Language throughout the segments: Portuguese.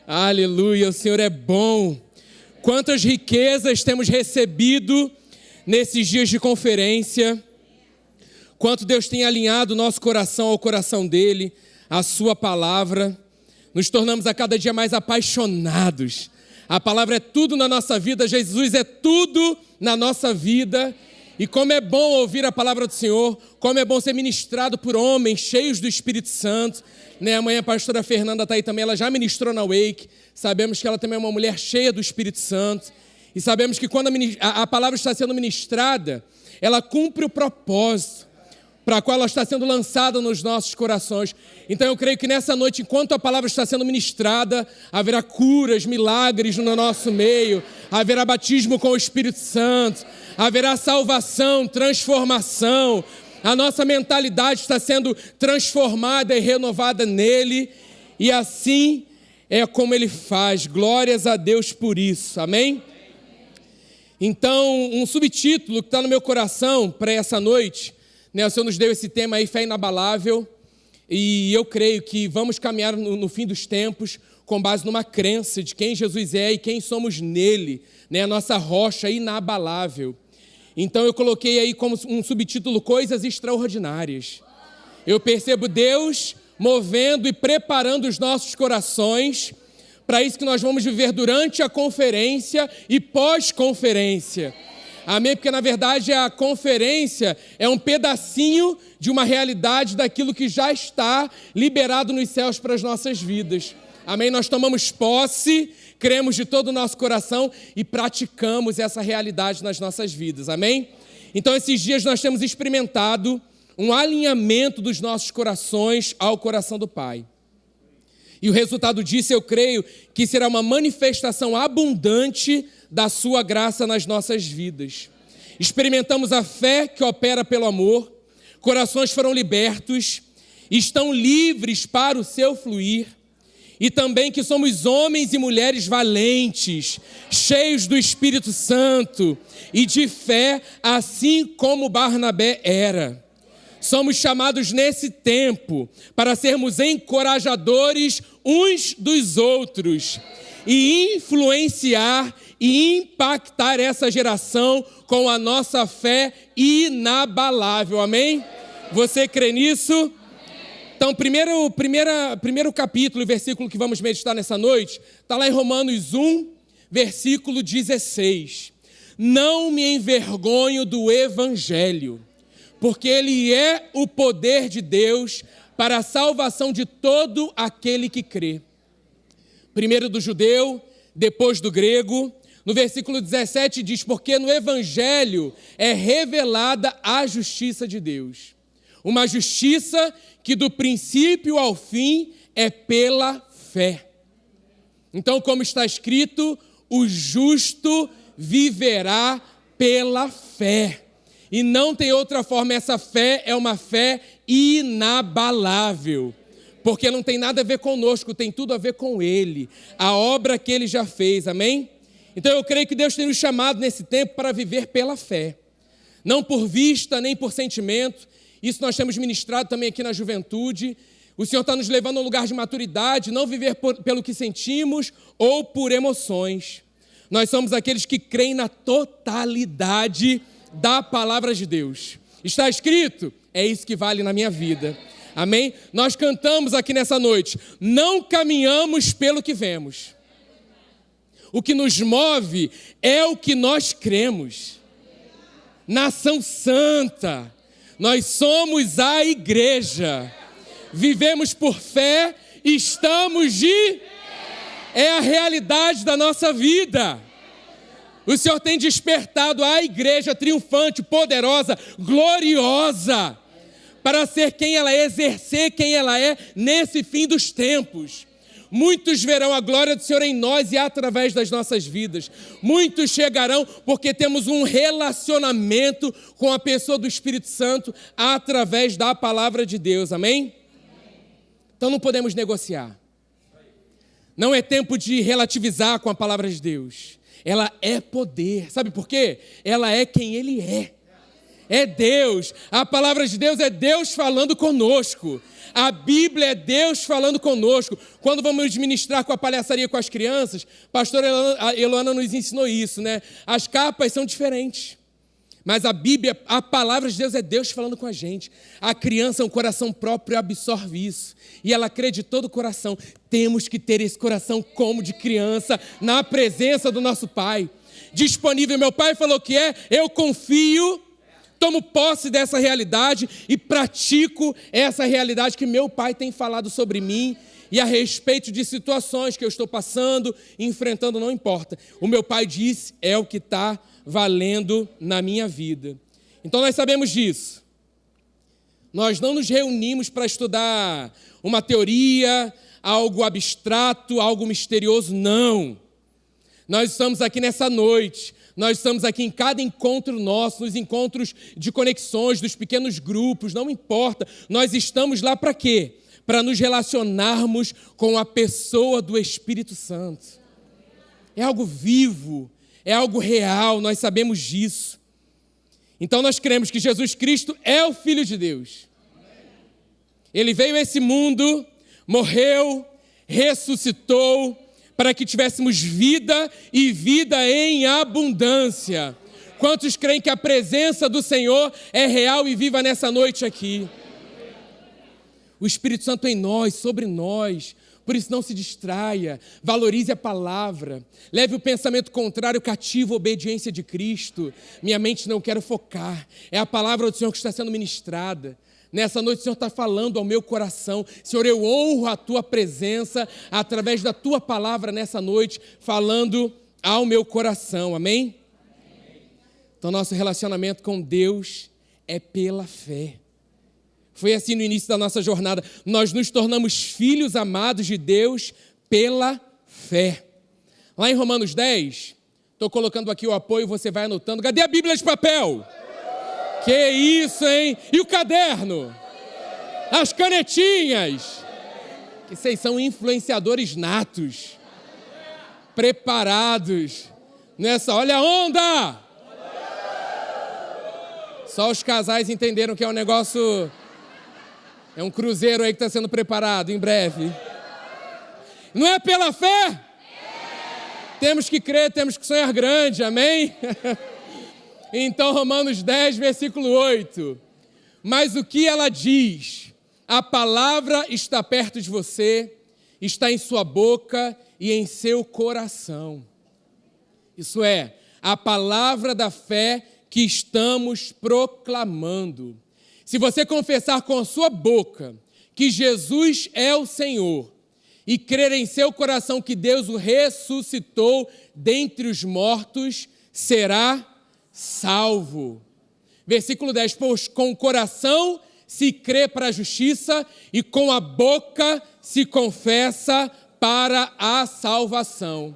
Aleluia, o Senhor é bom. Quantas riquezas temos recebido nesses dias de conferência. Quanto Deus tem alinhado o nosso coração ao coração dele, a sua palavra. Nos tornamos a cada dia mais apaixonados. A palavra é tudo na nossa vida, Jesus é tudo na nossa vida. E como é bom ouvir a palavra do Senhor, como é bom ser ministrado por homens cheios do Espírito Santo. Amanhã a pastora Fernanda está aí também, ela já ministrou na Wake. Sabemos que ela também é uma mulher cheia do Espírito Santo. E sabemos que quando a palavra está sendo ministrada, ela cumpre o propósito para qual ela está sendo lançada nos nossos corações. Então eu creio que nessa noite, enquanto a palavra está sendo ministrada, haverá curas, milagres no nosso meio, haverá batismo com o Espírito Santo, haverá salvação, transformação. A nossa mentalidade está sendo transformada e renovada nele, e assim é como ele faz. Glórias a Deus por isso, amém? Então, um subtítulo que está no meu coração para essa noite, o Senhor nos deu esse tema aí, fé inabalável, e eu creio que vamos caminhar no fim dos tempos com base numa crença de quem Jesus é e quem somos nele, a nossa rocha inabalável. Então eu coloquei aí como um subtítulo, coisas extraordinárias. Eu percebo Deus movendo e preparando os nossos corações para isso que nós vamos viver durante a conferência e pós-conferência. Amém? Porque na verdade a conferência é um pedacinho de uma realidade daquilo que já está liberado nos céus para as nossas vidas. Amém? Nós tomamos posse, cremos de todo o nosso coração e praticamos essa realidade nas nossas vidas. Amém? Então esses dias nós temos experimentado um alinhamento dos nossos corações ao coração do Pai. E o resultado disso eu creio que será uma manifestação abundante da sua graça nas nossas vidas. Experimentamos a fé que opera pelo amor, corações foram libertos, estão livres para o seu fluir, e também que somos homens e mulheres valentes, cheios do Espírito Santo e de fé, assim como Barnabé era. Somos chamados nesse tempo para sermos encorajadores uns dos outros e influenciar e impactar essa geração com a nossa fé inabalável. Amém? Você crê nisso? Então, primeiro capítulo e versículo que vamos meditar nessa noite, está lá em Romanos 1, versículo 16. Não me envergonho do Evangelho, porque ele é o poder de Deus para a salvação de todo aquele que crê. Primeiro do judeu, depois do grego. No versículo 17 diz, porque no Evangelho é revelada a justiça de Deus. Uma justiça que do princípio ao fim é pela fé. Então, como está escrito, o justo viverá pela fé. E não tem outra forma, essa fé é uma fé inabalável. Porque não tem nada a ver conosco, tem tudo a ver com Ele. A obra que Ele já fez, amém? Então eu creio que Deus tem nos chamado nesse tempo para viver pela fé. Não por vista, nem por sentimento. Isso nós temos ministrado também aqui na juventude. O Senhor está nos levando a um lugar de maturidade, não viver pelo que sentimos ou por emoções. Nós somos aqueles que creem na totalidade da palavra de Deus. Está escrito? É isso que vale na minha vida. Amém? Nós cantamos aqui nessa noite, não caminhamos pelo que vemos. O que nos move é o que nós cremos. Nação santa, nós somos a igreja. Vivemos por fé, estamos de... É a realidade da nossa vida. O Senhor tem despertado a igreja triunfante, poderosa, gloriosa, para ser quem ela é, exercer quem ela é nesse fim dos tempos. Muitos verão a glória do Senhor em nós e através das nossas vidas. Muitos chegarão porque temos um relacionamento com a pessoa do Espírito Santo através da palavra de Deus, amém? Então não podemos negociar. Não é tempo de relativizar com a palavra de Deus. Ela é poder. Sabe por quê? Ela é quem Ele é. é Deus. A palavra de Deus é Deus falando conosco. A Bíblia é Deus falando conosco. Quando vamos ministrar com a palhaçaria com as crianças, a pastora Eloana nos ensinou isso, né? As capas são diferentes. Mas a Bíblia, a palavra de Deus é Deus falando com a gente. A criança, um coração próprio, absorve isso. E ela crê de todo o coração. Temos que ter esse coração como de criança, na presença do nosso Pai. Disponível, meu Pai falou que eu confio, tomo posse dessa realidade e pratico essa realidade que meu Pai tem falado sobre mim e a respeito de situações que eu estou passando, enfrentando, não importa. O meu Pai disse, é o que está valendo na minha vida. Então nós sabemos disso. Nós não nos reunimos para estudar uma teoria, algo abstrato, algo misterioso, não. Nós estamos aqui nessa noite, nós estamos aqui em cada encontro nosso, nos encontros de conexões, dos pequenos grupos, não importa. Nós estamos lá para quê? Para nos relacionarmos com a pessoa do Espírito Santo. É algo vivo, é algo real, nós sabemos disso. Então nós cremos que Jesus Cristo é o Filho de Deus. Ele veio a esse mundo, morreu, ressuscitou, para que tivéssemos vida e vida em abundância. Quantos creem que a presença do Senhor é real e viva nessa noite aqui? O Espírito Santo em nós, sobre nós. Por isso não se distraia, valorize a palavra, leve o pensamento contrário cativo à obediência de Cristo. Minha mente não quero focar, é a palavra do Senhor que está sendo ministrada. Nessa noite o Senhor está falando ao meu coração. Senhor, eu honro a Tua presença através da Tua palavra nessa noite, falando ao meu coração, amém? Então nosso relacionamento com Deus é pela fé. Foi assim no início da nossa jornada. Nós nos tornamos filhos amados de Deus pela fé. Lá em Romanos 10, estou colocando aqui o apoio, você vai anotando. Cadê a Bíblia de papel? Que isso, hein? E o caderno? As canetinhas? Que vocês são influenciadores natos. Preparados. Nessa, olha a onda! Só os casais entenderam que é um negócio... É um cruzeiro aí que está sendo preparado em breve. Não é pela fé? Temos que crer, temos que sonhar grande, amém? Então, Romanos 10, versículo 8. Mas o que ela diz? A palavra está perto de você, está em sua boca e em seu coração. Isso é, a palavra da fé que estamos proclamando. Se você confessar com a sua boca que Jesus é o Senhor e crer em seu coração que Deus o ressuscitou dentre os mortos, será salvo. Versículo 10, pois com o coração se crê para a justiça e com a boca se confessa para a salvação.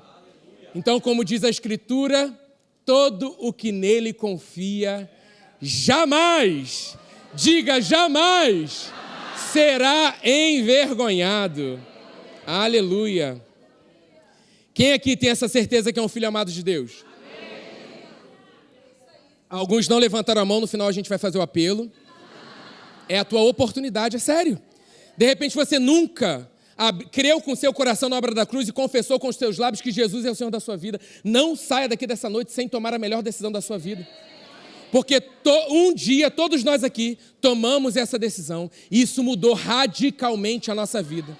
Então, como diz a Escritura, todo o que nele confia jamais, diga jamais, será envergonhado. Aleluia. Quem aqui tem essa certeza que é um filho amado de Deus? Alguns não levantaram a mão, no final a gente vai fazer o apelo. É a tua oportunidade, é sério. De repente você nunca creu com seu coração na obra da cruz e confessou com os teus lábios que Jesus é o Senhor da sua vida. Não saia daqui dessa noite sem tomar a melhor decisão da sua vida. Porque um dia, todos nós aqui, tomamos essa decisão e isso mudou radicalmente a nossa vida.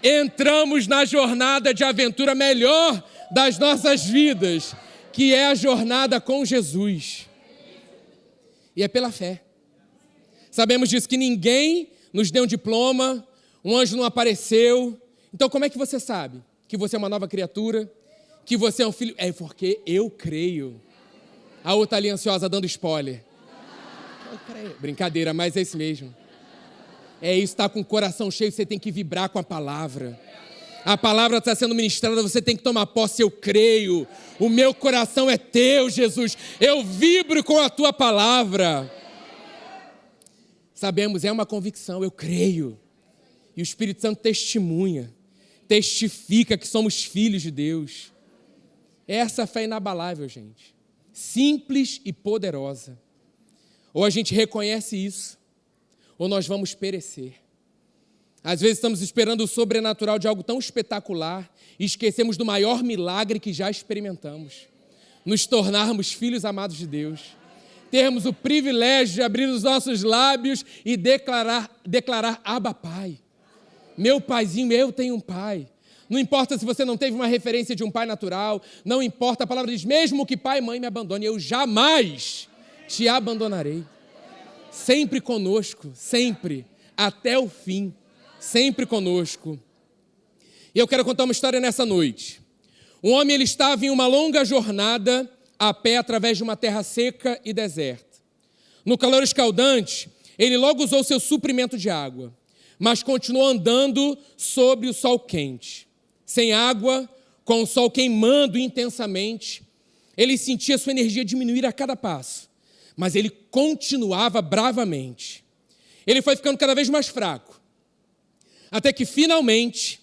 Entramos na jornada de aventura melhor das nossas vidas, que é a jornada com Jesus. E é pela fé. Sabemos disso, que ninguém nos deu um diploma, um anjo não apareceu. Então como é que você sabe que você é uma nova criatura, que você é um filho? É porque eu creio. A outra ali ansiosa dando spoiler. Eu creio. Brincadeira, mas é isso mesmo. É isso, está com o coração cheio, você tem que vibrar com a palavra. A palavra está sendo ministrada, você tem que tomar posse. Eu creio, o meu coração é teu, Jesus. Eu vibro com a tua palavra. Sabemos, é uma convicção, eu creio. E o Espírito Santo testemunha, testifica que somos filhos de Deus. Essa fé é inabalável, gente. Simples e poderosa. Ou a gente reconhece isso, ou nós vamos perecer. Às vezes estamos esperando o sobrenatural de algo tão espetacular e esquecemos do maior milagre que já experimentamos. Nos tornarmos filhos amados de Deus. Termos o privilégio de abrir os nossos lábios e declarar Abba, Pai. Meu paizinho, eu tenho um pai. Não importa se você não teve uma referência de um pai natural, não importa, a palavra diz, mesmo que pai e mãe me abandonem, eu jamais te abandonarei. Sempre conosco, sempre, até o fim, sempre conosco. E eu quero contar uma história nessa noite. Um homem, ele estava em uma longa jornada a pé através de uma terra seca e deserta. No calor escaldante, ele logo usou seu suprimento de água, mas continuou andando sob o sol quente. Sem água, com o sol queimando intensamente, ele sentia sua energia diminuir a cada passo, mas ele continuava bravamente. Ele foi ficando cada vez mais fraco, até que finalmente,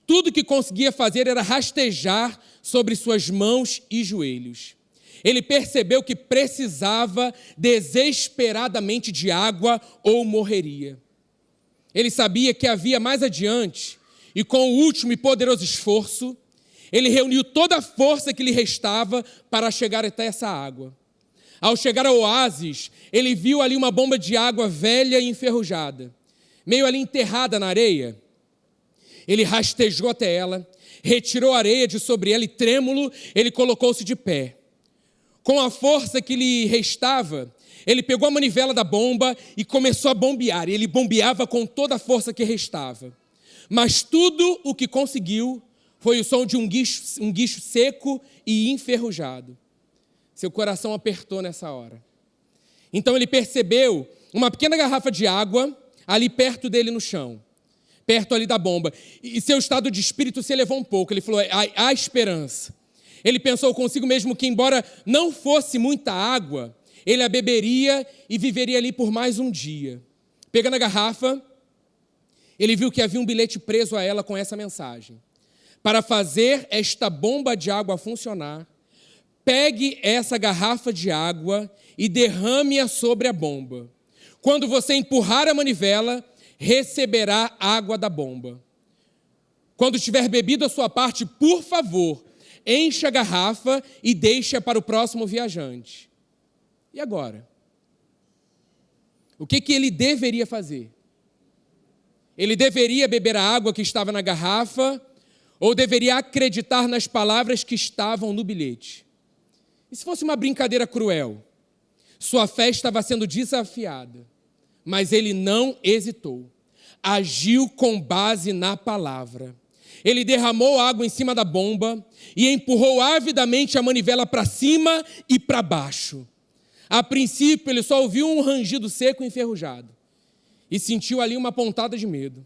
tudo que conseguia fazer era rastejar sobre suas mãos e joelhos. Ele percebeu que precisava desesperadamente de água ou morreria. Ele sabia que havia mais adiante, e com o último e poderoso esforço, ele reuniu toda a força que lhe restava para chegar até essa água. Ao chegar ao oásis, ele viu ali uma bomba de água velha e enferrujada, meio ali enterrada na areia. Ele rastejou até ela, retirou a areia de sobre ela e, trêmulo, ele colocou-se de pé. Com a força que lhe restava, ele pegou a manivela da bomba e começou a bombear. E ele bombeava com toda a força que restava. Mas tudo o que conseguiu foi o som de um guicho seco e enferrujado. Seu coração apertou nessa hora. Então ele percebeu uma pequena garrafa de água ali perto dele no chão, perto ali da bomba. E seu estado de espírito se elevou um pouco. Ele falou, há esperança. Ele pensou consigo mesmo que, embora não fosse muita água, ele a beberia e viveria ali por mais um dia. Pegando a garrafa, ele viu que havia um bilhete preso a ela com essa mensagem. Para fazer esta bomba de água funcionar, pegue essa garrafa de água e derrame-a sobre a bomba. Quando você empurrar a manivela, receberá água da bomba. Quando tiver bebido a sua parte, por favor, encha a garrafa e deixe-a para o próximo viajante. E agora? O que ele deveria fazer? Ele deveria beber a água que estava na garrafa ou deveria acreditar nas palavras que estavam no bilhete? E se fosse uma brincadeira cruel? Sua fé estava sendo desafiada, mas ele não hesitou. Agiu com base na palavra. Ele derramou água em cima da bomba e empurrou avidamente a manivela para cima e para baixo. A princípio, ele só ouviu um rangido seco e enferrujado e sentiu ali uma pontada de medo.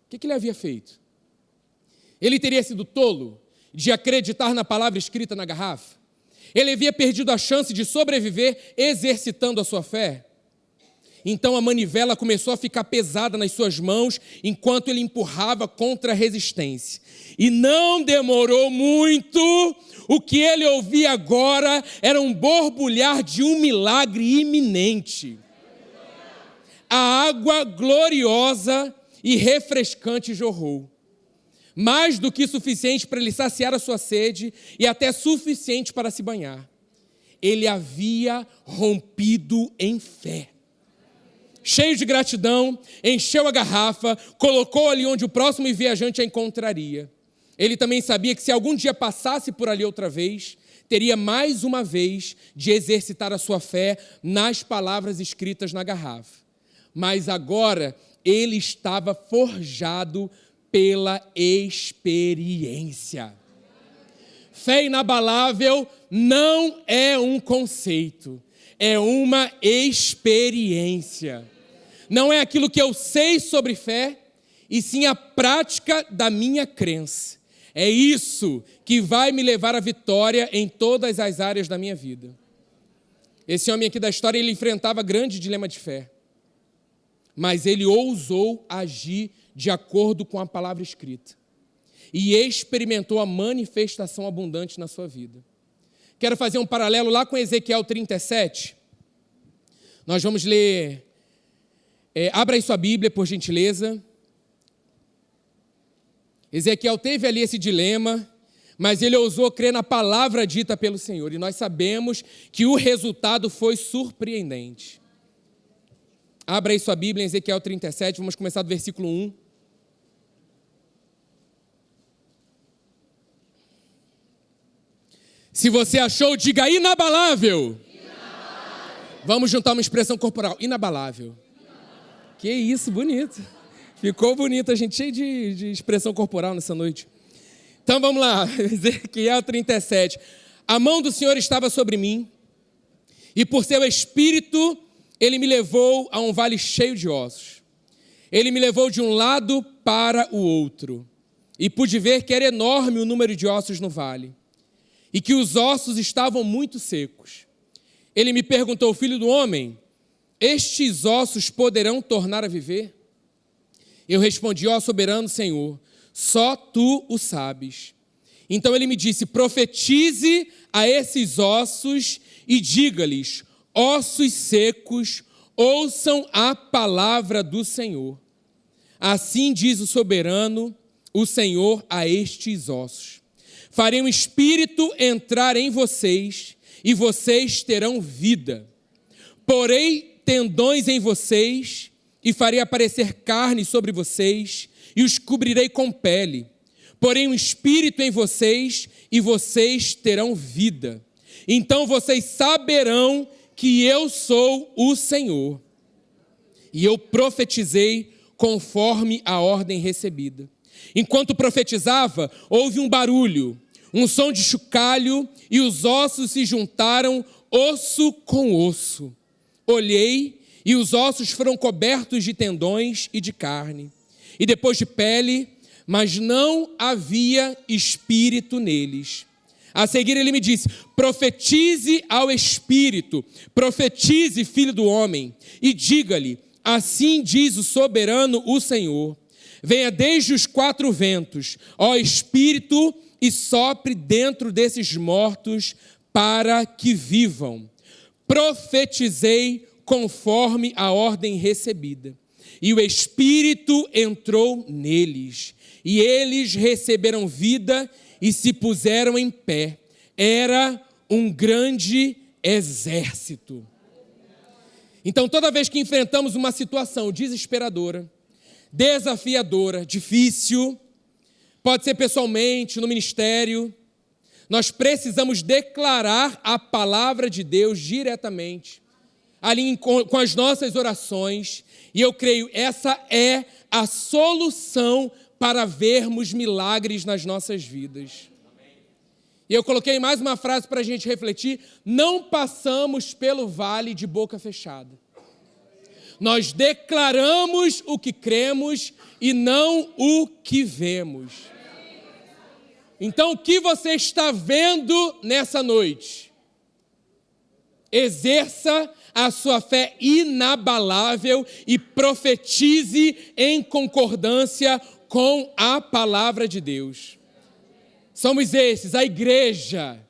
O que ele havia feito? Ele teria sido tolo de acreditar na palavra escrita na garrafa? Ele havia perdido a chance de sobreviver exercitando a sua fé? Então a manivela começou a ficar pesada nas suas mãos enquanto ele empurrava contra a resistência. E não demorou muito, o que ele ouvia agora era um borbulhar de um milagre iminente. A água gloriosa e refrescante jorrou. Mais do que suficiente para ele saciar a sua sede e até suficiente para se banhar. Ele havia rompido em fé. Cheio de gratidão, encheu a garrafa, colocou ali onde o próximo viajante a encontraria. Ele também sabia que se algum dia passasse por ali outra vez, teria mais uma vez de exercitar a sua fé nas palavras escritas na garrafa. Mas agora ele estava forjado pela experiência. Fé inabalável não é um conceito, é uma experiência. Não é aquilo que eu sei sobre fé, e sim a prática da minha crença. É isso que vai me levar à vitória em todas as áreas da minha vida. Esse homem aqui da história, ele enfrentava grande dilema de fé. Mas ele ousou agir de acordo com a palavra escrita. E experimentou a manifestação abundante na sua vida. Quero fazer um paralelo lá com Ezequiel 37. Nós vamos ler. Abra aí sua Bíblia, por gentileza. Ezequiel teve ali esse dilema, mas ele ousou crer na palavra dita pelo Senhor. E nós sabemos que o resultado foi surpreendente. Abra aí sua Bíblia em Ezequiel 37, vamos começar do versículo 1. Se você achou, diga inabalável. Vamos juntar uma expressão corporal, inabalável. Que isso, bonito. Ficou bonito, a gente cheio de expressão corporal nessa noite. Então vamos lá, Ezequiel 37. A mão do Senhor estava sobre mim, e por seu espírito ele me levou a um vale cheio de ossos. Ele me levou de um lado para o outro, e pude ver que era enorme o número de ossos no vale, e que os ossos estavam muito secos. Ele me perguntou: filho do homem, estes ossos poderão tornar a viver? Eu respondi: ó soberano Senhor, só tu o sabes. Então ele me disse: profetize a esses ossos e diga-lhes: ossos secos, ouçam a palavra do Senhor. Assim diz o soberano, o Senhor, a estes ossos: farei um espírito entrar em vocês, e vocês terão vida. Porei tendões em vocês, e farei aparecer carne sobre vocês, e os cobrirei com pele. Porém um espírito em vocês, e vocês terão vida. Então vocês saberão que eu sou o Senhor. E eu profetizei conforme a ordem recebida. Enquanto profetizava, houve um barulho, um som de chocalho, e os ossos se juntaram, osso com osso. Olhei, e os ossos foram cobertos de tendões e de carne, e depois de pele, mas não havia espírito neles. A seguir ele me disse: profetize ao espírito, profetize, filho do homem, e diga-lhe: assim diz o soberano, o Senhor: venha desde os quatro ventos, ó espírito, e sopre dentro desses mortos para que vivam. Profetizei conforme a ordem recebida. E o Espírito entrou neles, e eles receberam vida e se puseram em pé. Era um grande exército. Então, toda vez que enfrentamos uma situação desesperadora, desafiadora, difícil, pode ser pessoalmente, no ministério, nós precisamos declarar a palavra de Deus diretamente, ali com as nossas orações, e eu creio, essa é a solução para vermos milagres nas nossas vidas. E eu coloquei mais uma frase para a gente refletir: não passamos pelo vale de boca fechada. Nós declaramos o que cremos e não o que vemos. Então, o que você está vendo nessa noite? Exerça a sua fé inabalável e profetize em concordância com a palavra de Deus. Somos esses, a igreja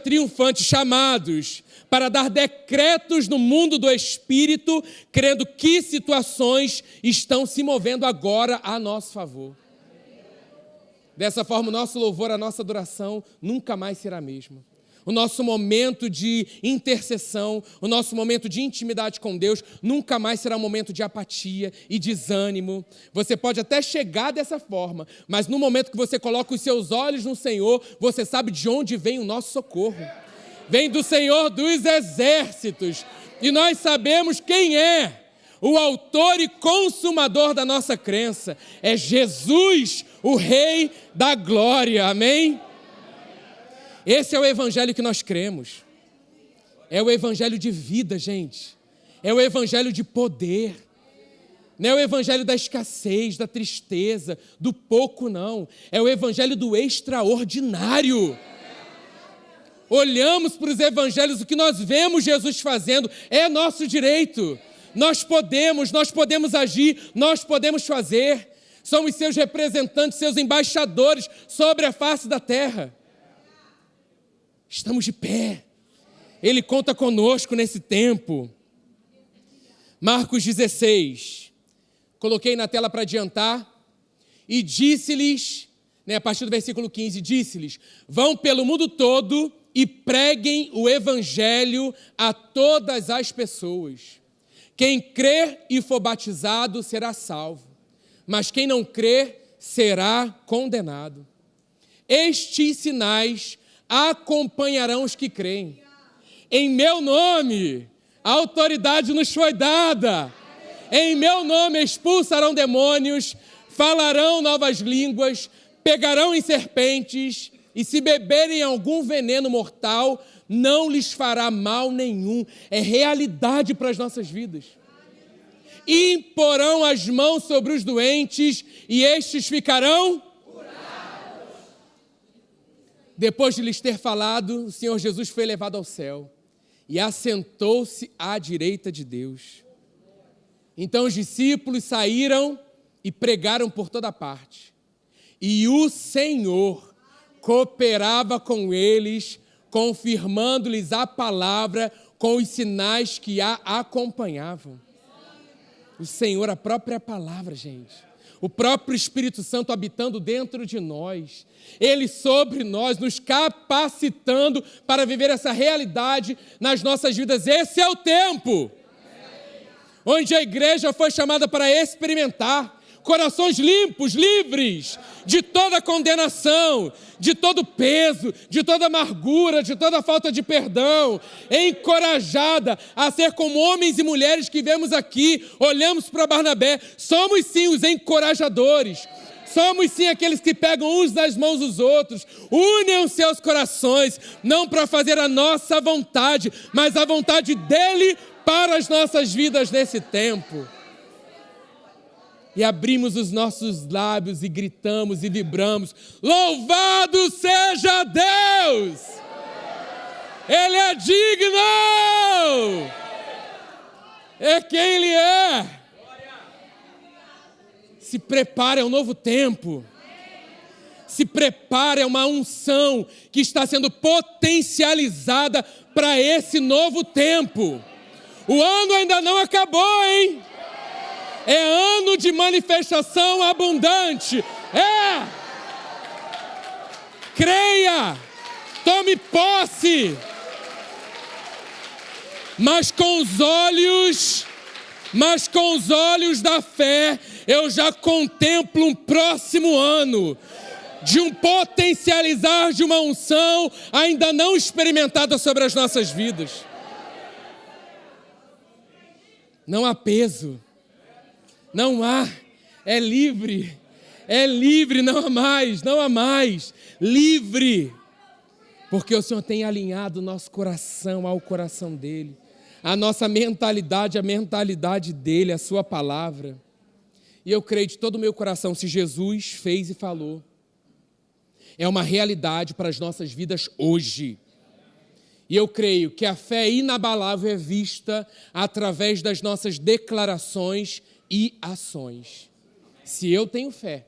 triunfante, chamados para dar decretos no mundo do Espírito, crendo que situações estão se movendo agora a nosso favor. Dessa forma, o nosso louvor, a nossa adoração nunca mais será a mesma. O nosso momento de intercessão, o nosso momento de intimidade com Deus, nunca mais será um momento de apatia e desânimo. Você pode até chegar dessa forma, mas no momento que você coloca os seus olhos no Senhor, você sabe de onde vem o nosso socorro. Vem do Senhor dos exércitos. E nós sabemos quem é o autor e consumador da nossa crença. É Jesus, o Rei da Glória. Amém? Esse é o evangelho que nós cremos. É o evangelho de vida, gente. É o evangelho de poder. Não é o evangelho da escassez, da tristeza, do pouco, não. É o evangelho do extraordinário. Olhamos para os evangelhos, o que nós vemos Jesus fazendo é nosso direito. Nós podemos agir, nós podemos fazer. Somos seus representantes, seus embaixadores sobre a face da terra. Estamos de pé, Ele conta conosco nesse tempo. Marcos 16. Coloquei na tela para adiantar. E disse-lhes, a partir do versículo 15, disse-lhes: vão pelo mundo todo e preguem o evangelho a todas as pessoas. Quem crer e for batizado será salvo, mas quem não crer será condenado. Estes sinais acompanharão os que creem. Em meu nome, a autoridade nos foi dada. Em meu nome expulsarão demônios, falarão novas línguas, pegarão em serpentes, e se beberem algum veneno mortal, não lhes fará mal nenhum. É realidade para as nossas vidas. Imporão as mãos sobre os doentes, e estes ficarão curados. Depois de lhes ter falado, o Senhor Jesus foi levado ao céu e assentou-se à direita de Deus. Então os discípulos saíram e pregaram por toda parte. E o Senhor cooperava com eles, confirmando-lhes a palavra com os sinais que a acompanhavam. O Senhor, a própria palavra, gente. O próprio Espírito Santo habitando dentro de nós. Ele sobre nós, nos capacitando para viver essa realidade nas nossas vidas. Esse é o tempo onde a igreja foi chamada para experimentar corações limpos, livres de toda condenação, de todo peso, de toda amargura, de toda falta de perdão, encorajada a ser como homens e mulheres que vemos aqui, olhamos para Barnabé, somos sim os encorajadores, somos sim aqueles que pegam uns das mãos dos outros, unem os seus corações, não para fazer a nossa vontade, mas a vontade dele para as nossas vidas nesse tempo. E abrimos os nossos lábios e gritamos e vibramos: louvado seja Deus! Ele é digno! É quem Ele é! Se prepare, é um novo tempo. Se prepare, é uma unção que está sendo potencializada para esse novo tempo. O ano ainda não acabou, hein? É ano de manifestação abundante. É! Creia! Tome posse! Mas com os olhos da fé, eu já contemplo um próximo ano de um potencializar de uma unção ainda não experimentada sobre as nossas vidas. Não há peso. Não há, é livre, não há mais, livre, porque o Senhor tem alinhado o nosso coração ao coração dEle, a nossa mentalidade, a mentalidade dEle, a sua palavra, e eu creio de todo o meu coração, se Jesus fez e falou, é uma realidade para as nossas vidas hoje. E eu creio que a fé inabalável é vista através das nossas declarações e ações. Se eu tenho fé,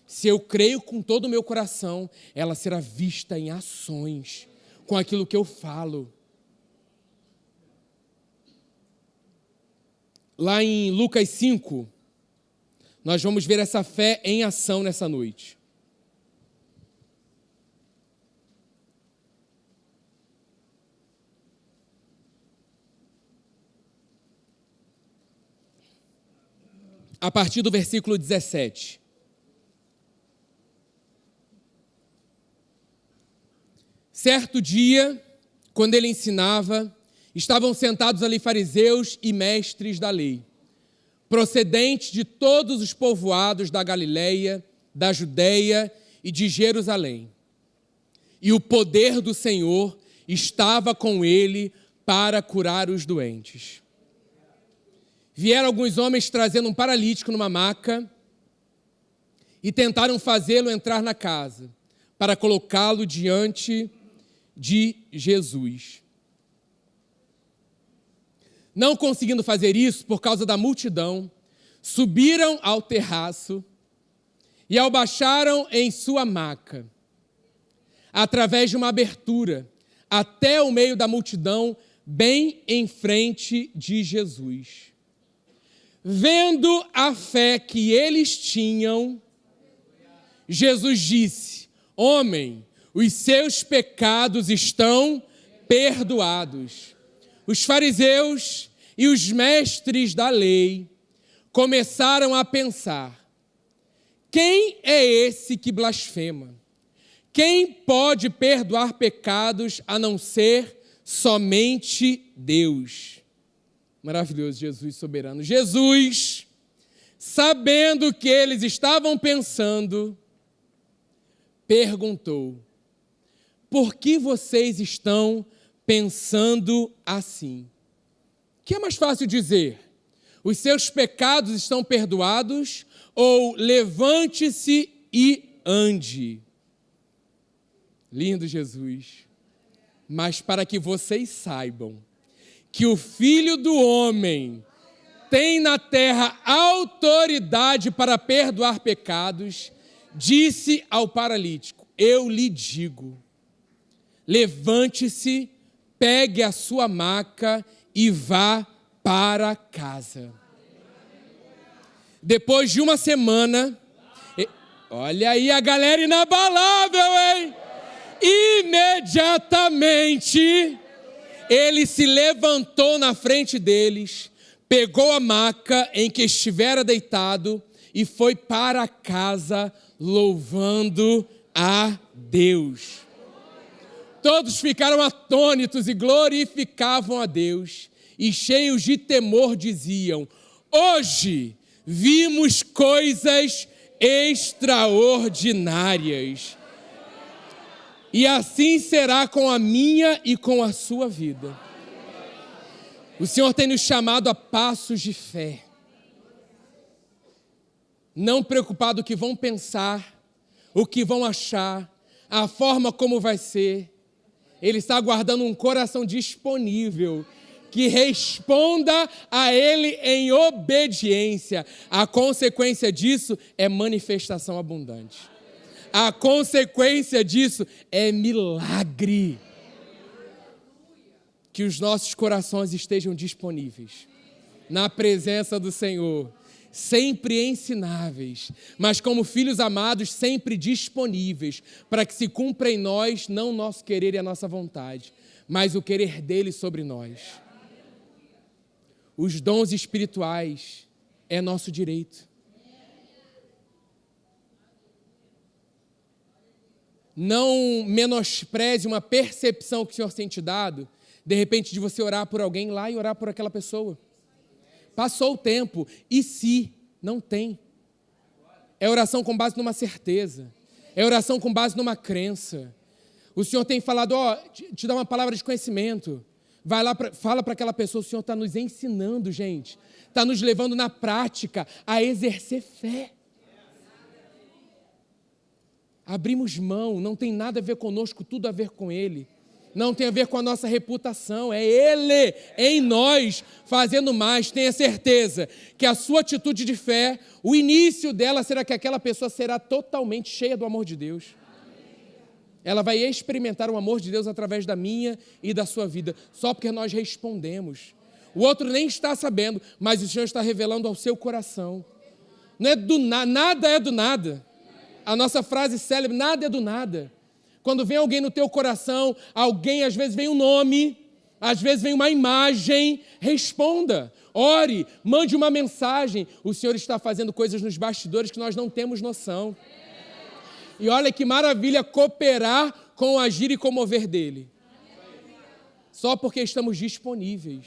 se eu creio com todo o meu coração, ela será vista em ações, com aquilo que eu falo. Lá em Lucas 5, nós vamos ver essa fé em ação nessa noite. A partir do versículo 17. Certo dia, quando ele ensinava, estavam sentados ali fariseus e mestres da lei, procedentes de todos os povoados da Galileia, da Judeia e de Jerusalém. E o poder do Senhor estava com ele para curar os doentes. Vieram alguns homens trazendo um paralítico numa maca e tentaram fazê-lo entrar na casa para colocá-lo diante de Jesus. Não conseguindo fazer isso por causa da multidão, subiram ao terraço e ao baixaram em sua maca, através de uma abertura, até o meio da multidão, bem em frente de Jesus. Vendo a fé que eles tinham, Jesus disse: homem, os seus pecados estão perdoados. Os fariseus e os mestres da lei começaram a pensar: quem é esse que blasfema? Quem pode perdoar pecados a não ser somente Deus? Maravilhoso, Jesus soberano. Jesus, sabendo o que eles estavam pensando, perguntou: por que vocês estão pensando assim? O que é mais fácil dizer? Os seus pecados estão perdoados, ou levante-se e ande? Lindo Jesus. Mas para que vocês saibam que o Filho do Homem tem na terra autoridade para perdoar pecados, disse ao paralítico: eu lhe digo, levante-se, pegue a sua maca e vá para casa. Depois de uma semana, olha aí a galera inabalável, hein? Imediatamente, ele se levantou na frente deles, pegou a maca em que estivera deitado e foi para casa louvando a Deus. Todos ficaram atônitos e glorificavam a Deus, e cheios de temor diziam: hoje vimos coisas extraordinárias. E assim será com a minha e com a sua vida. O Senhor tem nos chamado a passos de fé. Não preocupado o que vão pensar, o que vão achar, a forma como vai ser. Ele está aguardando um coração disponível, que responda a Ele em obediência. A consequência disso é manifestação abundante. A consequência disso é milagre. Que os nossos corações estejam disponíveis na presença do Senhor, sempre ensináveis, mas como filhos amados, sempre disponíveis, para que se cumpra em nós, não o nosso querer e a nossa vontade, mas o querer dele sobre nós. Os dons espirituais é nosso direito. Não menospreze uma percepção que o Senhor tem te dado, de repente, de você orar por alguém lá e orar por aquela pessoa. Passou o tempo, e se não tem? É oração com base numa certeza, é oração com base numa crença. O Senhor tem falado, te dá uma palavra de conhecimento, vai lá, fala para aquela pessoa. O Senhor está nos ensinando, gente, está nos levando na prática a exercer fé. Abrimos mão, não tem nada a ver conosco, tudo a ver com Ele. Não tem a ver com a nossa reputação, é Ele em nós fazendo mais. Tenha certeza que a sua atitude de fé, o início dela será que aquela pessoa será totalmente cheia do amor de Deus. Ela vai experimentar o amor de Deus através da minha e da sua vida, só porque nós respondemos. O outro nem está sabendo, mas o Senhor está revelando ao seu coração. Não é do nada é do nada. A nossa frase célebre, nada é do nada. Quando vem alguém no teu coração, alguém, às vezes vem um nome, às vezes vem uma imagem, responda, ore, mande uma mensagem. O Senhor está fazendo coisas nos bastidores que nós não temos noção. E olha que maravilha cooperar com o agir e com o mover dele. Só porque estamos disponíveis.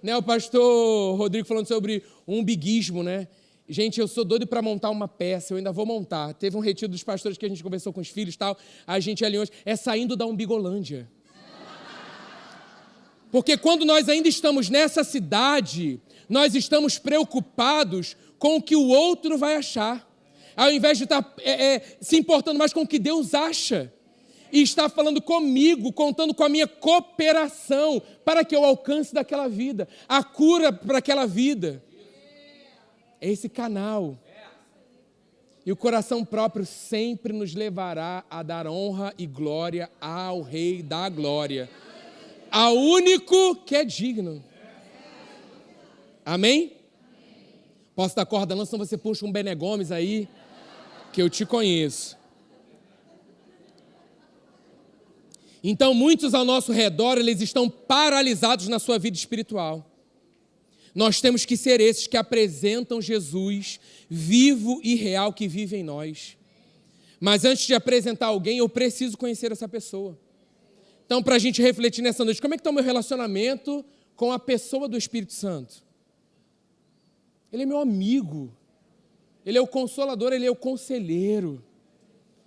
Né, o pastor Rodrigo falando sobre o umbiguismo, né? Gente, eu sou doido para montar uma peça, eu ainda vou montar. Teve um retiro dos pastores que a gente conversou com os filhos e tal, a gente alinhou, é saindo da Umbigolândia. Porque quando nós ainda estamos nessa cidade, nós estamos preocupados com o que o outro vai achar, ao invés de estar se importando mais com o que Deus acha. E está falando comigo, contando com a minha cooperação para que eu alcance daquela vida, a cura para aquela vida. É esse canal. E o coração próprio sempre nos levará a dar honra e glória ao Rei da glória, ao único que é digno. Amém? Posso dar corda não, senão você puxa um Bené Gomes aí, que eu te conheço. Então, muitos ao nosso redor, eles estão paralisados na sua vida espiritual. Nós temos que ser esses que apresentam Jesus vivo e real que vive em nós. Mas antes de apresentar alguém, eu preciso conhecer essa pessoa. Então, para a gente refletir nessa noite, como é que está o meu relacionamento com a pessoa do Espírito Santo? Ele é meu amigo, ele é o consolador, ele é o conselheiro.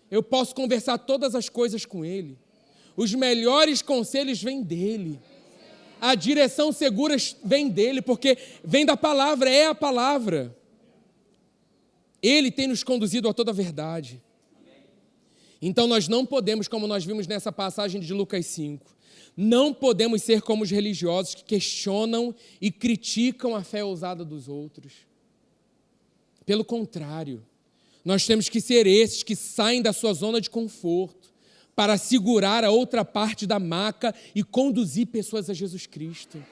Eu posso conversar todas as coisas com ele. Os melhores conselhos vêm dele. A direção segura vem dele, porque vem da palavra, é a palavra. Ele tem nos conduzido a toda a verdade. Então nós não podemos, como nós vimos nessa passagem de Lucas 5, não podemos ser como os religiosos que questionam e criticam a fé ousada dos outros. Pelo contrário, nós temos que ser esses que saem da sua zona de conforto para segurar a outra parte da maca e conduzir pessoas a Jesus Cristo. Não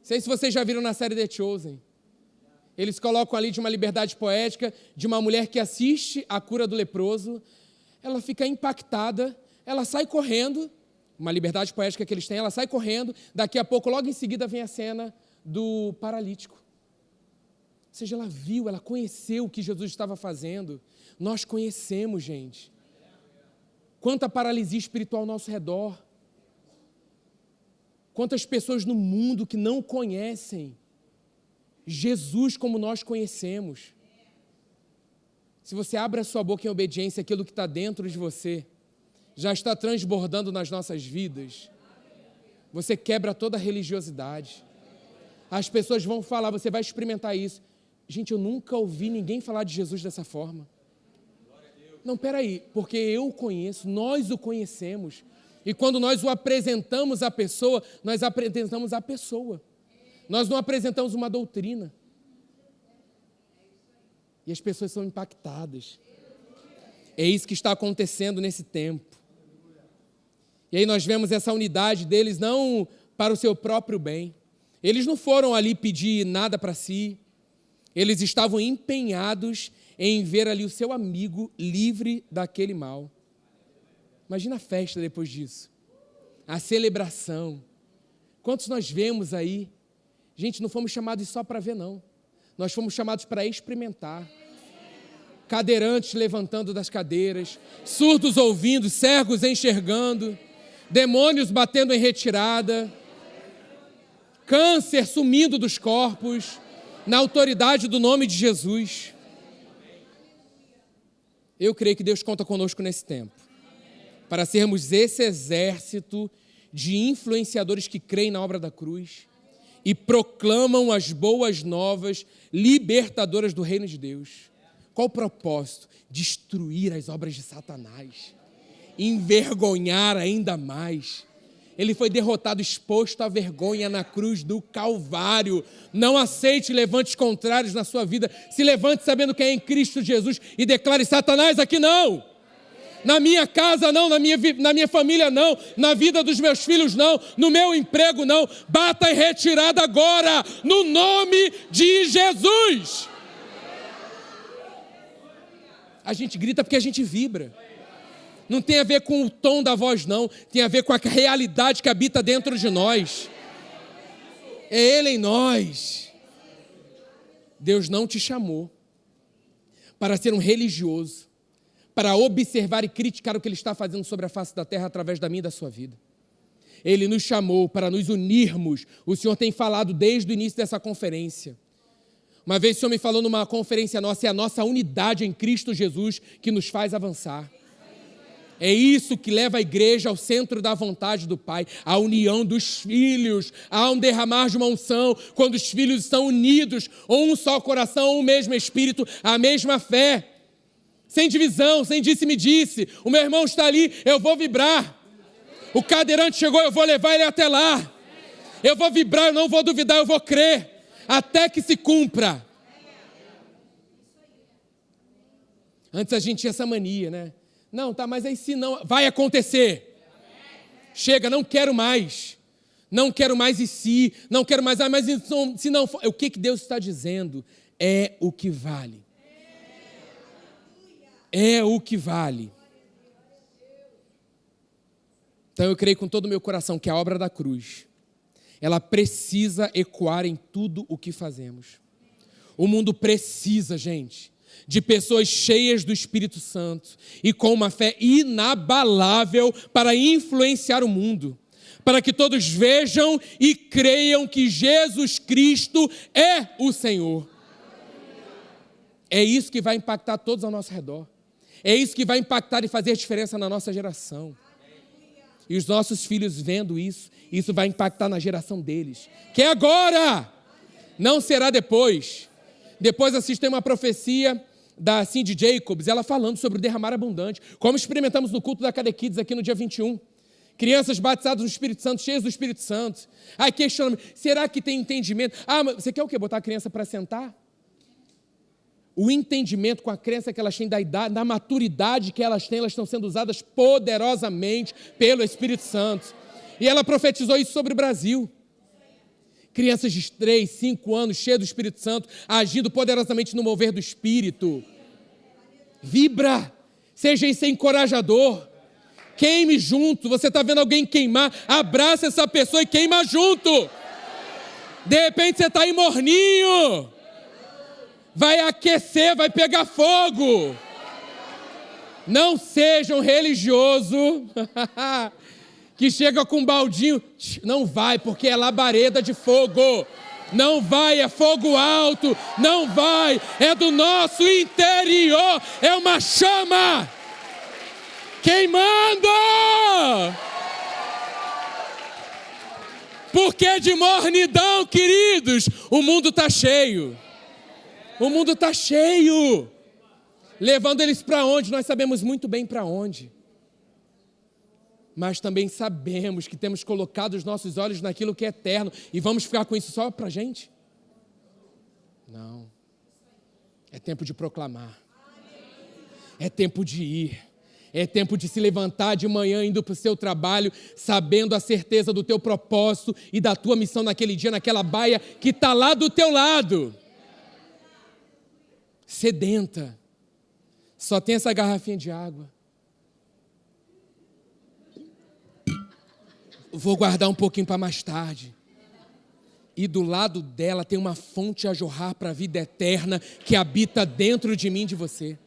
sei se vocês já viram na série The Chosen. Eles colocam ali de uma liberdade poética de uma mulher que assiste a cura do leproso. Ela fica impactada, ela sai correndo, uma liberdade poética que eles têm, ela sai correndo, daqui a pouco, logo em seguida, vem a cena do paralítico. Ou seja, ela viu, ela conheceu o que Jesus estava fazendo. Nós conhecemos, gente. Quanta paralisia espiritual ao nosso redor. Quantas pessoas no mundo que não conhecem Jesus como nós conhecemos. Se você abre a sua boca em obediência, aquilo que está dentro de você já está transbordando nas nossas vidas. Você quebra toda a religiosidade. As pessoas vão falar, você vai experimentar isso. Gente, eu nunca ouvi ninguém falar de Jesus dessa forma. Não, peraí, porque eu o conheço, nós o conhecemos. E quando nós o apresentamos à pessoa, nós apresentamos a pessoa. Nós não apresentamos uma doutrina. E as pessoas são impactadas. É isso que está acontecendo nesse tempo. E aí nós vemos essa unidade deles não para o seu próprio bem. Eles não foram ali pedir nada para si. Eles estavam empenhados em ver ali o seu amigo livre daquele mal. Imagina a festa depois disso. A celebração. Quantos nós vemos aí? Gente, não fomos chamados só para ver, não. Nós fomos chamados para experimentar. Cadeirantes levantando das cadeiras, surdos ouvindo, cegos enxergando, demônios batendo em retirada, câncer sumindo dos corpos, na autoridade do nome de Jesus. Eu creio que Deus conta conosco nesse tempo, para sermos esse exército de influenciadores que creem na obra da cruz e proclamam as boas novas libertadoras do reino de Deus. Qual o propósito? Destruir as obras de Satanás, envergonhar ainda mais. Ele foi derrotado, exposto à vergonha na cruz do Calvário. Não aceite levantes contrários na sua vida. Se levante sabendo que é em Cristo Jesus e declare: Satanás, aqui não. Na minha casa não, na minha família não, na vida dos meus filhos não, no meu emprego não. Bata em retirada agora, no nome de Jesus. A gente grita porque a gente vibra. Não tem a ver com o tom da voz, não. Tem a ver com a realidade que habita dentro de nós. É Ele em nós. Deus não te chamou para ser um religioso, para observar e criticar o que Ele está fazendo sobre a face da terra através da minha e da sua vida. Ele nos chamou para nos unirmos. O Senhor tem falado desde o início dessa conferência. Uma vez o Senhor me falou numa conferência nossa, é a nossa unidade em Cristo Jesus que nos faz avançar. É isso que leva a igreja ao centro da vontade do Pai, a união dos filhos, há um derramar de uma unção, quando os filhos estão unidos, um só coração, um mesmo espírito, a mesma fé, sem divisão, sem disse-me-disse. O meu irmão está ali, eu vou vibrar. O cadeirante chegou, eu vou levar ele até lá. Eu vou vibrar, eu não vou duvidar, eu vou crer, até que se cumpra. Antes a gente tinha essa mania, né? Não, tá, mas aí se não... Vai acontecer. Chega, não quero mais. Não quero mais e se. Não quero mais... mas se não for... O que Deus está dizendo? É o que vale. É o que vale. Então eu creio com todo o meu coração que a obra da cruz, ela precisa ecoar em tudo o que fazemos. O mundo precisa, gente, de pessoas cheias do Espírito Santo e com uma fé inabalável para influenciar o mundo, para que todos vejam e creiam que Jesus Cristo é o Senhor. É isso que vai impactar todos ao nosso redor. É isso que vai impactar e fazer diferença na nossa geração. E os nossos filhos vendo isso, isso vai impactar na geração deles. Que é agora, não será depois. Depois assistem uma profecia da Cindy Jacobs, ela falando sobre o derramar abundante, como experimentamos no culto da Cadequides aqui no dia 21. Crianças batizadas no Espírito Santo, cheias do Espírito Santo. Aí questionam, será que tem entendimento? Mas você quer o quê? Botar a criança para sentar? O entendimento com a crença que elas têm da idade, da maturidade que elas têm, elas estão sendo usadas poderosamente pelo Espírito Santo. E ela profetizou isso sobre o Brasil. Crianças de 3, 5 anos, cheias do Espírito Santo, agindo poderosamente no mover do Espírito. Vibra, seja isso encorajador. Queime junto, você está vendo alguém queimar, abraça essa pessoa e queima junto. De repente você está aí morninho. Vai aquecer, vai pegar fogo. Não sejam religiosos que chega com um baldinho. Não vai, porque é labareda de fogo. Não vai, é fogo alto. Não vai, é do nosso interior. É uma chama queimando. Porque de mornidão, queridos, o mundo está cheio. O mundo está cheio, levando eles para onde? Nós sabemos muito bem para onde. Mas também sabemos que temos colocado os nossos olhos naquilo que é eterno e vamos ficar com isso só para a gente? Não. É tempo de proclamar. É tempo de ir. É tempo de se levantar de manhã indo para o seu trabalho, sabendo a certeza do teu propósito e da tua missão naquele dia, naquela baia que está lá do teu lado. Sedenta, só tem essa garrafinha de água. Vou guardar um pouquinho para mais tarde. E do lado dela tem uma fonte a jorrar para a vida eterna que habita dentro de mim e de você.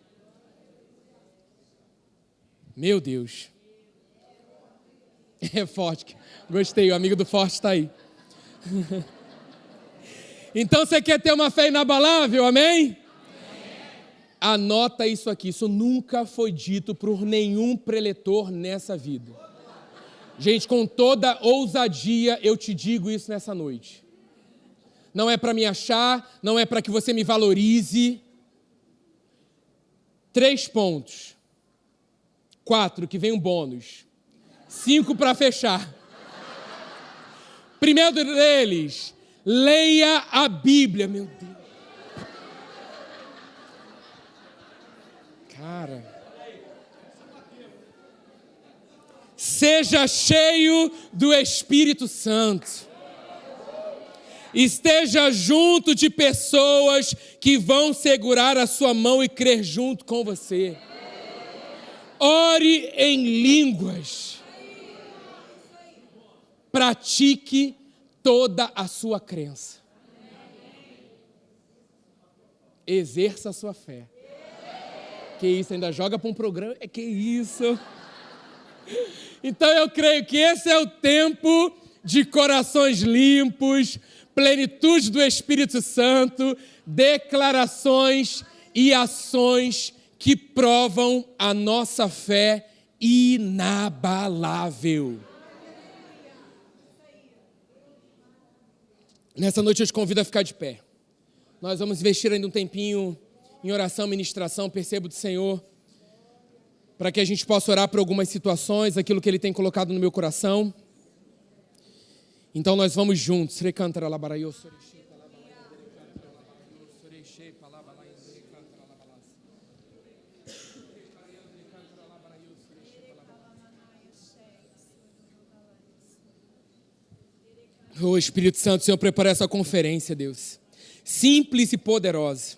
Meu Deus. É forte. Gostei, o amigo do forte está aí. Então você quer ter uma fé inabalável, amém? Anota isso aqui, isso nunca foi dito por nenhum preletor nessa vida. Gente, com toda ousadia eu te digo isso nessa noite. Não é para me achar, não é para que você me valorize. 3 pontos. 4, que vem um bônus. 5 para fechar. Primeiro deles, leia a Bíblia, meu Deus. Cara, seja cheio do Espírito Santo. Esteja junto de pessoas que vão segurar a sua mão e crer junto com você. Ore em línguas. Pratique toda a sua crença. Exerça a sua fé. Que isso, ainda joga para um programa? Que isso? Então eu creio que esse é o tempo de corações limpos, plenitude do Espírito Santo, declarações e ações que provam a nossa fé inabalável. Nessa noite eu te convido a ficar de pé. Nós vamos investir ainda um tempinho em oração, ministração, percebo do Senhor, para que a gente possa orar por algumas situações, aquilo que Ele tem colocado no meu coração. Então nós vamos juntos. Oh, Espírito Santo, o Senhor preparou essa conferência, Deus, simples e poderosa,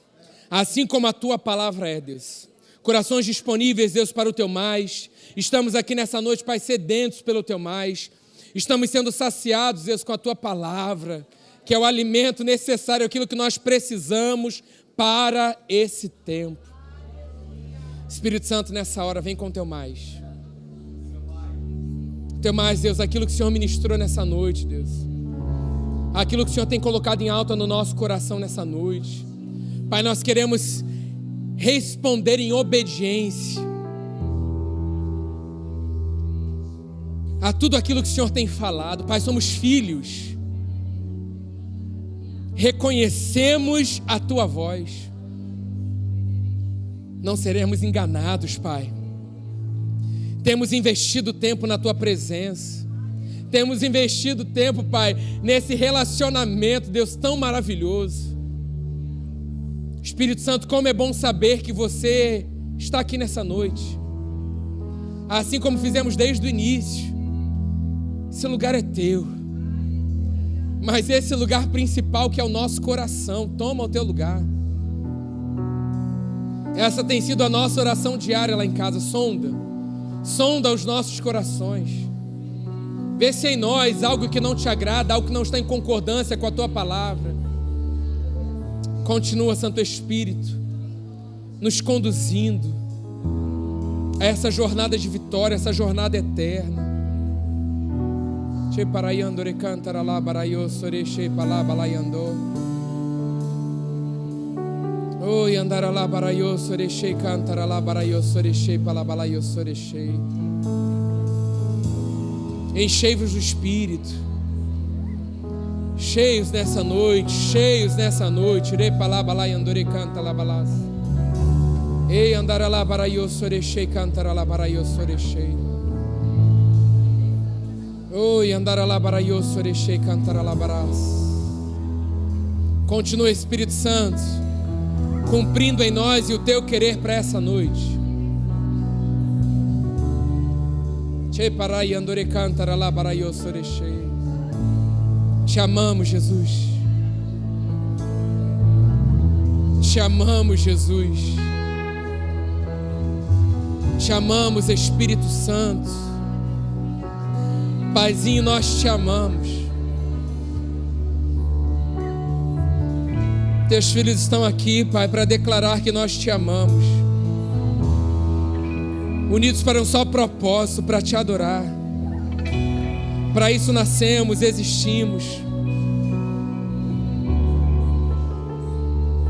assim como a tua palavra é, Deus. Corações disponíveis, Deus, para o teu mais. Estamos aqui nessa noite, Pai, sedentos pelo teu mais. Estamos sendo saciados, Deus, com a tua palavra, que é o alimento necessário, aquilo que nós precisamos para esse tempo. Espírito Santo, nessa hora, vem com o teu mais. Teu mais, Deus, aquilo que o Senhor ministrou nessa noite, Deus. Aquilo que o Senhor tem colocado em alta no nosso coração nessa noite. Pai, nós queremos responder em obediência a tudo aquilo que o Senhor tem falado. Pai, somos filhos. Reconhecemos a tua voz. Não seremos enganados, Pai. Temos investido tempo na tua presença. Temos investido tempo, Pai, nesse relacionamento, Deus, tão maravilhoso. Espírito Santo, como é bom saber que você está aqui nessa noite. Assim como fizemos desde o início. Esse lugar é teu. Mas esse lugar principal que é o nosso coração, toma o teu lugar. Essa tem sido a nossa oração diária lá em casa. Sonda os nossos corações. Vê se em nós algo que não te agrada, algo que não está em concordância com a tua palavra. Continua, Santo Espírito, nos conduzindo a essa jornada de vitória, essa jornada eterna. Oi, andar lá baraio sorechei, cantar lá baraio sorechei, palabalaio sorechei. Enchei-vos do Espírito, cheios nessa noite, re palabalai andore canta lá balas. Ei, andar lá baraio sorechei, cantar lá baraio sorechei. Oi, andar lá baraio sorechei, cantar lá baras. Continua, Espírito Santo, cumprindo em nós e o teu querer para essa noite. Te amamos, Jesus. Te amamos, Jesus. Te amamos, Espírito Santo. Paizinho, nós te amamos. Teus filhos estão aqui, Pai, para declarar que nós te amamos. Unidos para um só propósito, para te adorar. Para isso nascemos, existimos.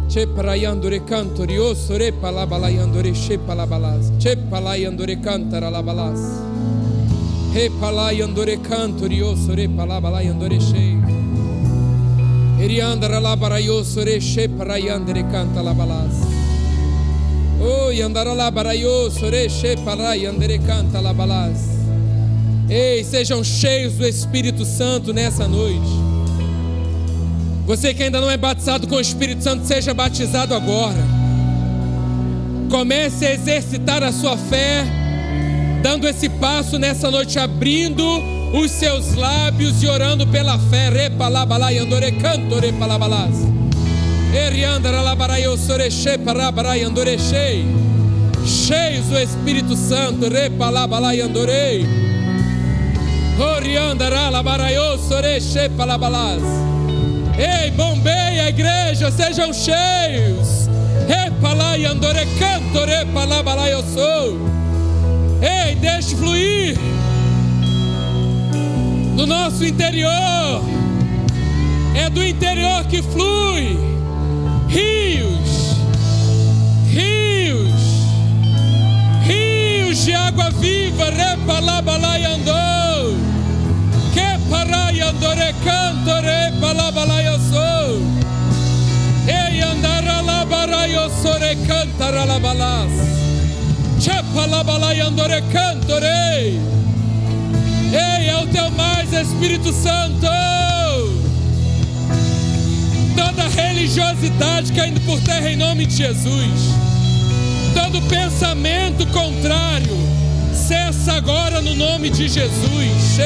Che parayandore cantori o sore palabalayandore she palabalas. Che palayandore cantara labalas. He palayandore cantori o sore palabalayandore she. Eriandara labarayo sore she parayandore canta labalas. Oh, andara labarayo sore she parayandore canta labalas. Ei, sejam cheios do Espírito Santo nessa noite. Você que ainda não é batizado com o Espírito Santo, seja batizado agora. Comece a exercitar a sua fé, dando esse passo nessa noite, abrindo os seus lábios e orando pela fé. Repalabalai andore canto repalabalas. Eriandara labarayo sore she parabarai andore shei. Cheios do Espírito Santo, repalabalai andorei. Oriandara labarayo sore she palabalas. Ei, bombeia a igreja, sejam cheios. Repalai andore canto repalabalai eu sou. Ei, deixe fluir do nosso interior. É do interior que flui rios de água viva. Repalabalai andou. Que parai andore cantore palabalai eu sou. Ei, andara labarai eu sore cantara labalas. Che palabalai andore cantore. Ei, é o teu mais, Espírito Santo. Toda religiosidade caindo por terra em nome de Jesus. Todo pensamento contrário cessa agora no nome de Jesus.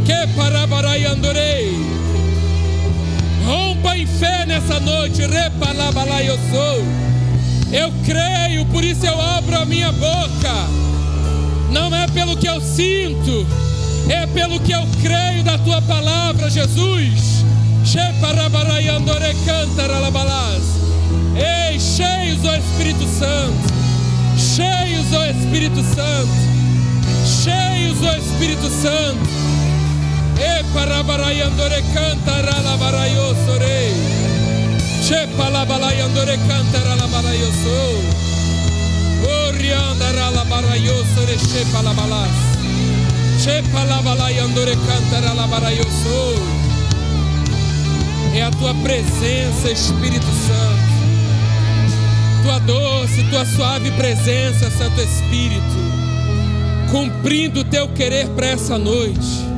Que Que parabarai andorei. Rompa em fé nessa noite. Repalabalai eu sou. Eu creio, por isso eu abro a minha boca. Não é pelo que eu sinto, é pelo que eu creio da tua palavra, Jesus. Sheparabarai andore cantaralabalás. Ei, cheios do Espírito Santo. Cheios do Espírito Santo. Cheios do Espírito Santo. E parabarai andore cantaralabarai eu sorei. Shepalabalai andore cantaralabarai eu sou. Oriandaralabarai eu sorei. Shepalabalás. Shepalabalai andore cantaralabarai eu sou. É a tua presença, Espírito Santo. Tua doce, tua suave presença, Santo Espírito, cumprindo o teu querer para essa noite.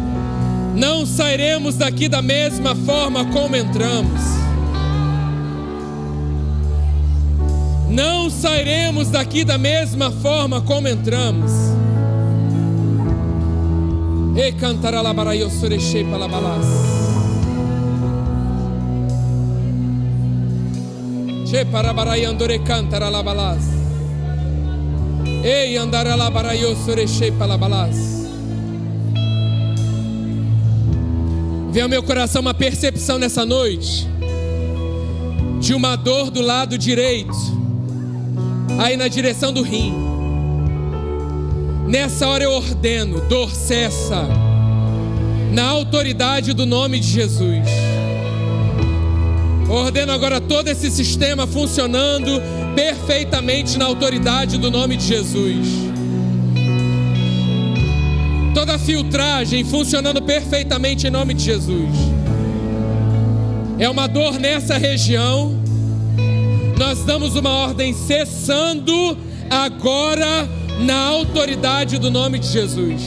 Não sairemos daqui da mesma forma como entramos. Não sairemos daqui da mesma forma como entramos. E cantará labaraio sorechei palabalás. Che parabarai andore cantara labalás. Ei andara labaraio sorechei palabalás. Vem ao meu coração uma percepção nessa noite de uma dor do lado direito, aí na direção do rim. Nessa hora eu ordeno, dor cessa, na autoridade do nome de Jesus. Ordeno agora todo esse sistema funcionando perfeitamente na autoridade do nome de Jesus. Toda filtragem funcionando perfeitamente em nome de Jesus. É uma dor nessa região. Nós damos uma ordem cessando agora na autoridade do nome de Jesus.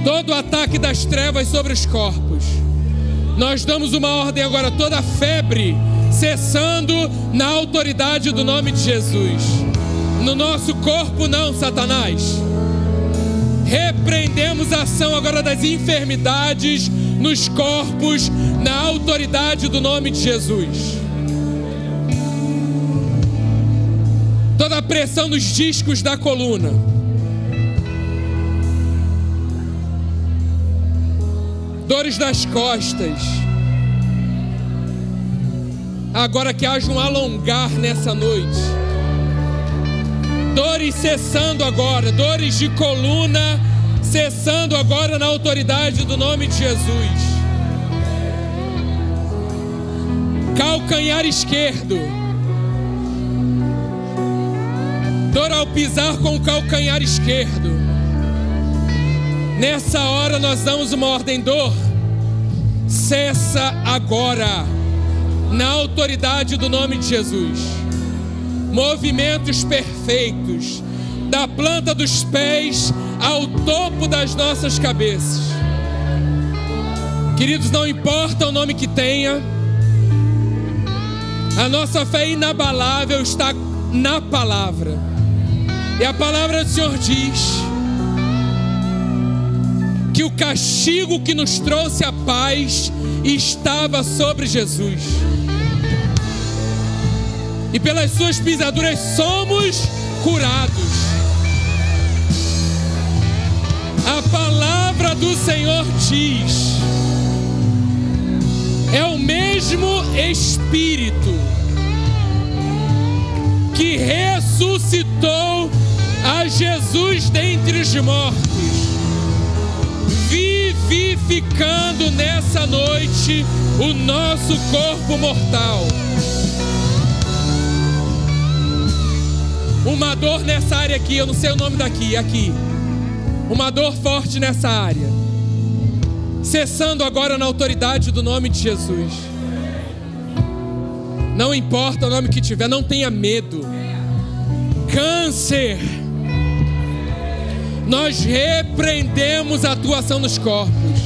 Todo ataque das trevas sobre os corpos. Nós damos uma ordem agora, toda febre cessando na autoridade do nome de Jesus. No nosso corpo não, Satanás. Repreendemos a ação agora das enfermidades nos corpos, na autoridade do nome de Jesus. Toda a pressão nos discos da coluna. Dores nas costas. Agora que haja um alongar nessa noite. Dores cessando agora. Dores de coluna cessando agora na autoridade do nome de Jesus. Calcanhar esquerdo. Dor ao pisar com o calcanhar esquerdo. Nessa hora nós damos uma ordem, dor, cessa agora, na autoridade do nome de Jesus. Movimentos perfeitos, da planta dos pés ao topo das nossas cabeças. Queridos, não importa o nome que tenha, a nossa fé inabalável está na palavra. E a palavra do Senhor diz que o castigo que nos trouxe a paz estava sobre Jesus. E pelas suas pisaduras somos curados. A palavra do Senhor diz: é o mesmo Espírito que ressuscitou a Jesus dentre os mortos, vivificando nessa noite o nosso corpo mortal. Uma dor nessa área aqui, eu não sei o nome daqui, aqui. Uma dor forte nessa área. Cessando agora na autoridade do nome de Jesus. Não importa o nome que tiver, não tenha medo. Câncer. Nós repreendemos a atuação nos corpos.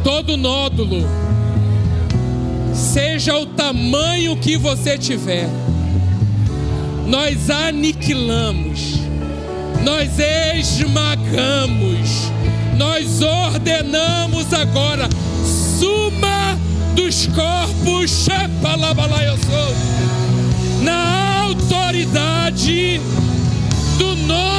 Todo nódulo, seja o tamanho que você tiver, nós aniquilamos. nós esmagamos, nós ordenamos agora, suma dos corpos, na autoridade do nome